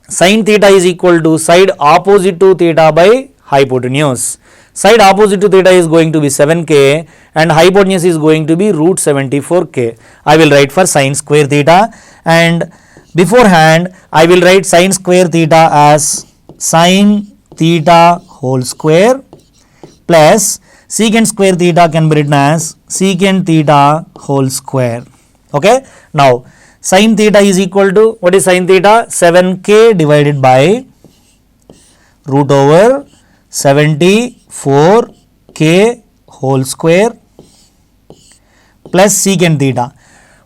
sine theta is equal to side opposite to theta by hypotenuse. Side opposite to theta is going to be 7k and hypotenuse is going to be root 74k. I will write for sine square theta, and beforehand I will write sine square theta as sine theta whole square plus secant square theta can be written as secant theta whole square. Okay. Now Sin theta is equal to, what is sin theta? 7k divided by root over 74k whole square plus secant theta.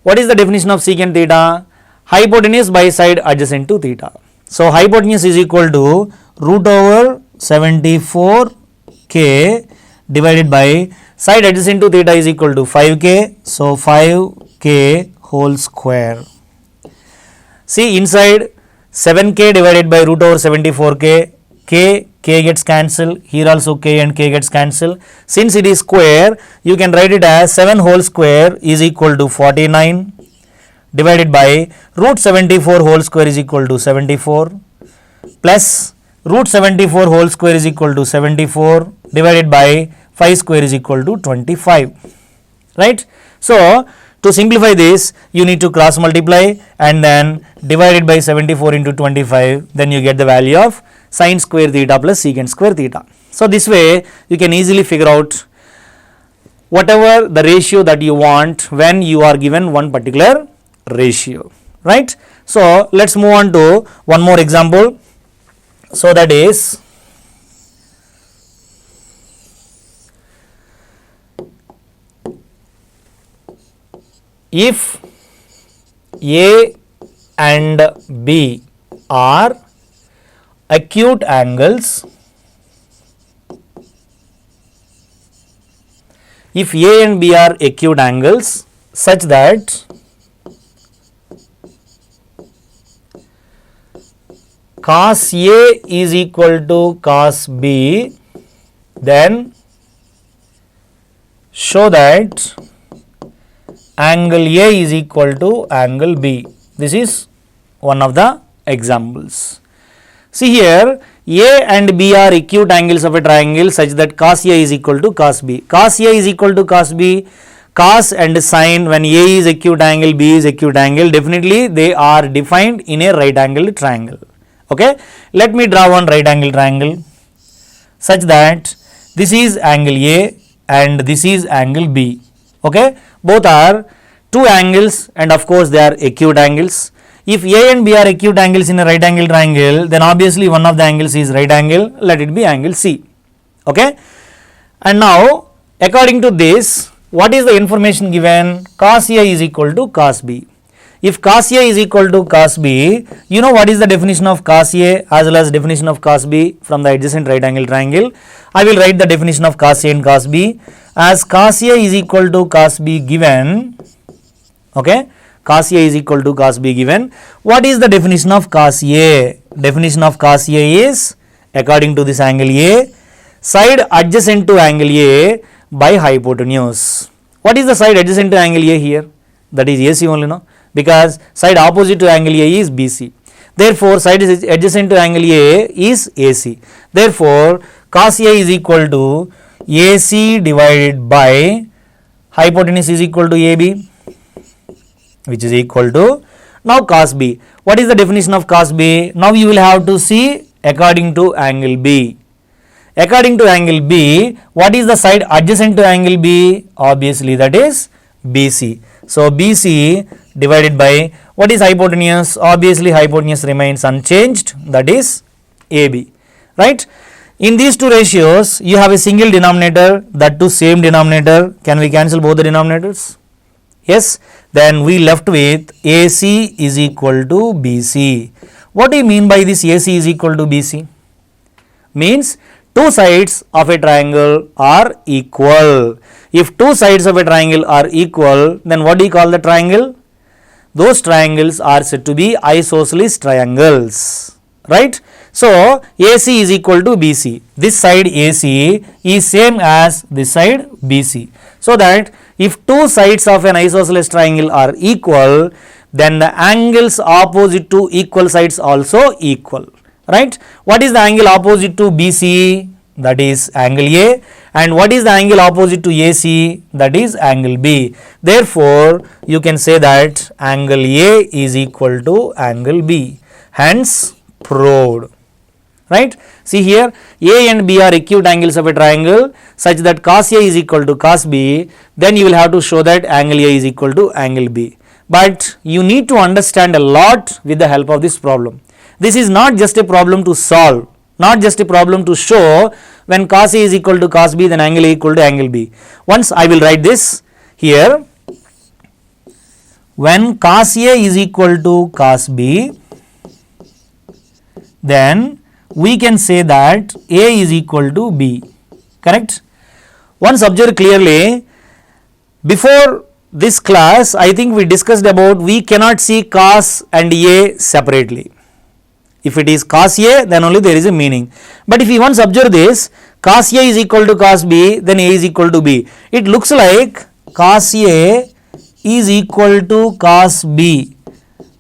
What is the definition of secant theta? Hypotenuse by side adjacent to theta. So hypotenuse is equal to root over 74k divided by side adjacent to theta is equal to 5k. So 5k whole square. See, inside 7k divided by root over 74k, k gets cancelled, here also k and k gets cancelled. Since it is square, you can write it as 7 whole square is equal to 49 divided by root 74 whole square is equal to 74 plus root 74 whole square is equal to 74 divided by 5 square is equal to 25, right. So to simplify this, you need to cross multiply and then divide it by 74 into 25, then you get the value of sin square theta plus secant square theta. So this way you can easily figure out whatever the ratio that you want when you are given one particular ratio, right. So let's move on to one more example. So that is, if A and B are acute angles, if A and B are acute angles such that cos A is equal to cos B, then show that angle A is equal to angle B. This is one of the examples. See here, A and B are acute angles of a triangle such that cos A is equal to cos B. Cos A is equal to cos B. Cos and sin, when A is acute angle, B is acute angle, definitely they are defined in a right angled triangle. Okay, let me draw one right angle triangle such that this is angle A and this is angle B. Okay, both are two angles and of course they are acute angles. If A and B are acute angles in a right angle triangle, then obviously one of the angles is right angle, let it be angle C. Okay, and now according to this, what is the information given? Cos A is equal to cos B. If cos A is equal to cos B, you know what is the definition of cos A as well as definition of cos B from the adjacent right angle triangle. I will write the definition of cos A and cos B as cos A is equal to cos B given. Okay, cos A is equal to cos B given. What is the definition of cos A? Definition of cos A is, according to this angle A, side adjacent to angle A by hypotenuse. What is the side adjacent to angle A here? That is AC only, no? Because side opposite to angle A is BC. Therefore, side is adjacent to angle A is AC. Therefore, cos A is equal to AC divided by hypotenuse is equal to AB, which is equal to now cos B. What is the definition of cos B? Now you will have to see according to angle B. According to angle B, what is the side adjacent to angle B? Obviously that is BC. So BC divided by what is hypotenuse? Obviously hypotenuse remains unchanged, that is AB, right. In these two ratios you have a single denominator, that too same denominator. Can we cancel both the denominators? Yes, then we left with AC is equal to BC. What do you mean by this AC is equal to BC? Means two sides of a triangle are equal. If two sides of a triangle are equal, then what do you call the triangle? Those triangles are said to be isosceles triangles, right. So AC is equal to BC. This side AC is same as this side BC. So that if two sides of an isosceles triangle are equal, then the angles opposite to equal sides also equal, right. What is the angle opposite to BC? That is angle A. And what is the angle opposite to AC? That is angle B. Therefore, you can say that angle A is equal to angle B. Hence, proved. Right? See here, A and B are acute angles of a triangle such that cos A is equal to cos B. Then you will have to show that angle A is equal to angle B. but you need to understand a lot with the help of this problem. This is not just a problem to solve, not just a problem to show when cos A is equal to cos B, then angle A equal to angle B. Once I will write this here, when cos A is equal to cos B, then we can say that A is equal to B, correct? Once observe clearly, before this class I think we discussed about we cannot see cos and A separately. If it is cos A, then only there is a meaning. But if you once observe this, cos A is equal to cos B, then A is equal to B. It looks like cos A is equal to cos B.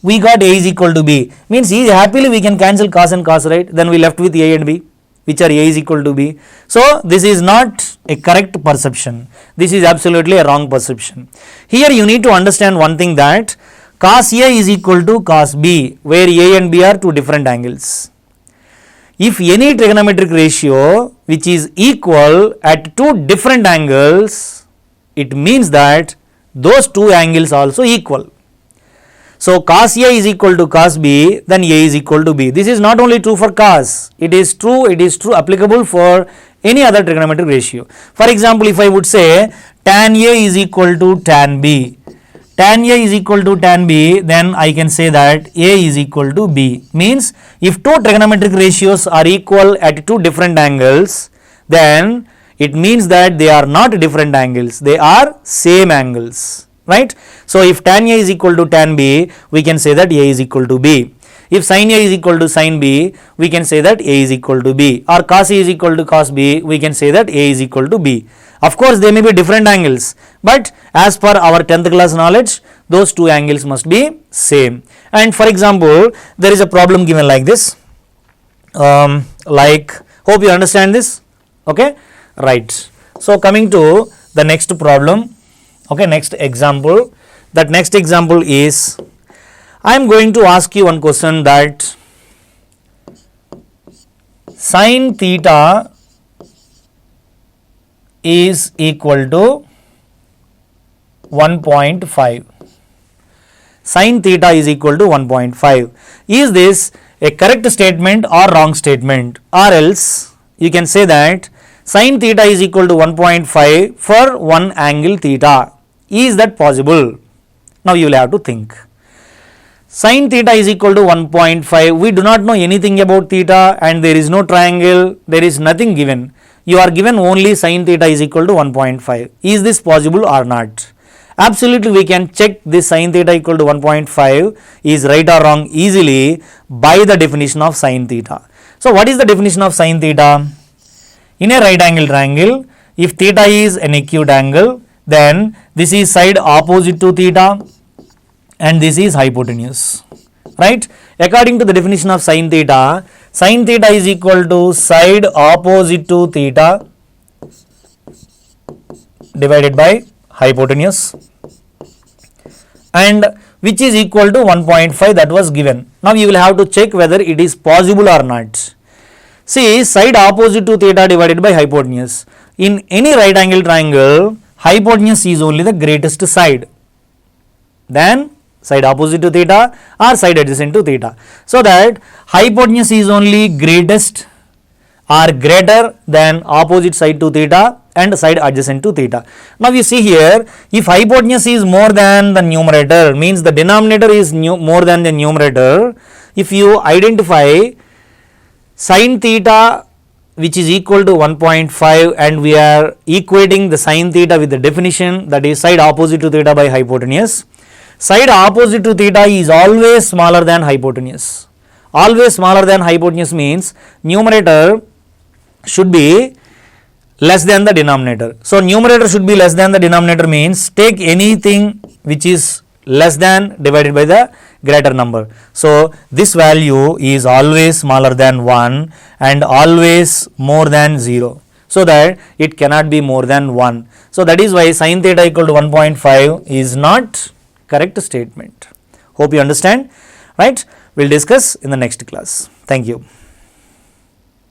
We got A is equal to B. Means happily we can cancel cos and cos, right? Then we left with A and B, which are A is equal to B. So this is not a correct perception. This is absolutely a wrong perception. Here you need to understand one thing, that cos A is equal to cos B, where A and B are two different angles. If any trigonometric ratio which is equal at two different angles, it means that those two angles also equal. So cos A is equal to cos B, then A is equal to B. This is not only true for cos, it is true applicable for any other trigonometric ratio. For example, if I would say tan A is equal to tan B, tan A is equal to tan B, then I can say that A is equal to B. Means if two trigonometric ratios are equal at two different angles, then it means that they are not different angles, they are same angles, right? So if tan A is equal to tan B, we can say that A is equal to B. If sin A is equal to sin B, we can say that A is equal to B. Or cos A is equal to cos B, we can say that A is equal to B. Of course, they may be different angles, but as per our 10th class knowledge, those two angles must be same. And for example, there is a problem given like this. Hope you understand this. Okay, right. So coming to the next problem. Okay, next example. That next example is, I am going to ask you one question, that sin theta is equal to 1.5. Sin theta is equal to 1.5. Is this a correct statement or wrong statement? Or else you can say that sin theta is equal to 1.5 for one angle theta. Is that possible? Now you will have to think. Sin theta is equal to 1.5. We do not know anything about theta, and there is no triangle, there is nothing given. You are given only sin theta is equal to 1.5. Is this possible or not? Absolutely, we can check this sin theta equal to 1.5 is right or wrong easily by the definition of sin theta. So what is the definition of sin theta? In a right angle triangle, if theta is an acute angle, then this is side opposite to theta and this is hypotenuse, right? According to the definition of sin theta is equal to side opposite to theta divided by hypotenuse, and which is equal to 1.5, that was given. Now you will have to check whether it is possible or not. See, side opposite to theta divided by hypotenuse. In any right angle triangle, hypotenuse is only the greatest side, then side opposite to theta or side adjacent to theta. So that hypotenuse is only greatest or greater than opposite side to theta and side adjacent to theta. Now you see here, if hypotenuse is more than the numerator, means the denominator is more than the numerator, if you identify sin theta which is equal to 1.5 and we are equating the sin theta with the definition, that is side opposite to theta by hypotenuse. Side opposite to theta is always smaller than hypotenuse. Always smaller than hypotenuse means numerator should be less than the denominator. So numerator should be less than the denominator means take anything which is less than divided by the greater number. So this value is always smaller than 1 and always more than 0, so that it cannot be more than 1. So that is why sin theta equal to 1.5 is not correct statement. Hope you understand, right? We'll discuss in the next class. Thank you.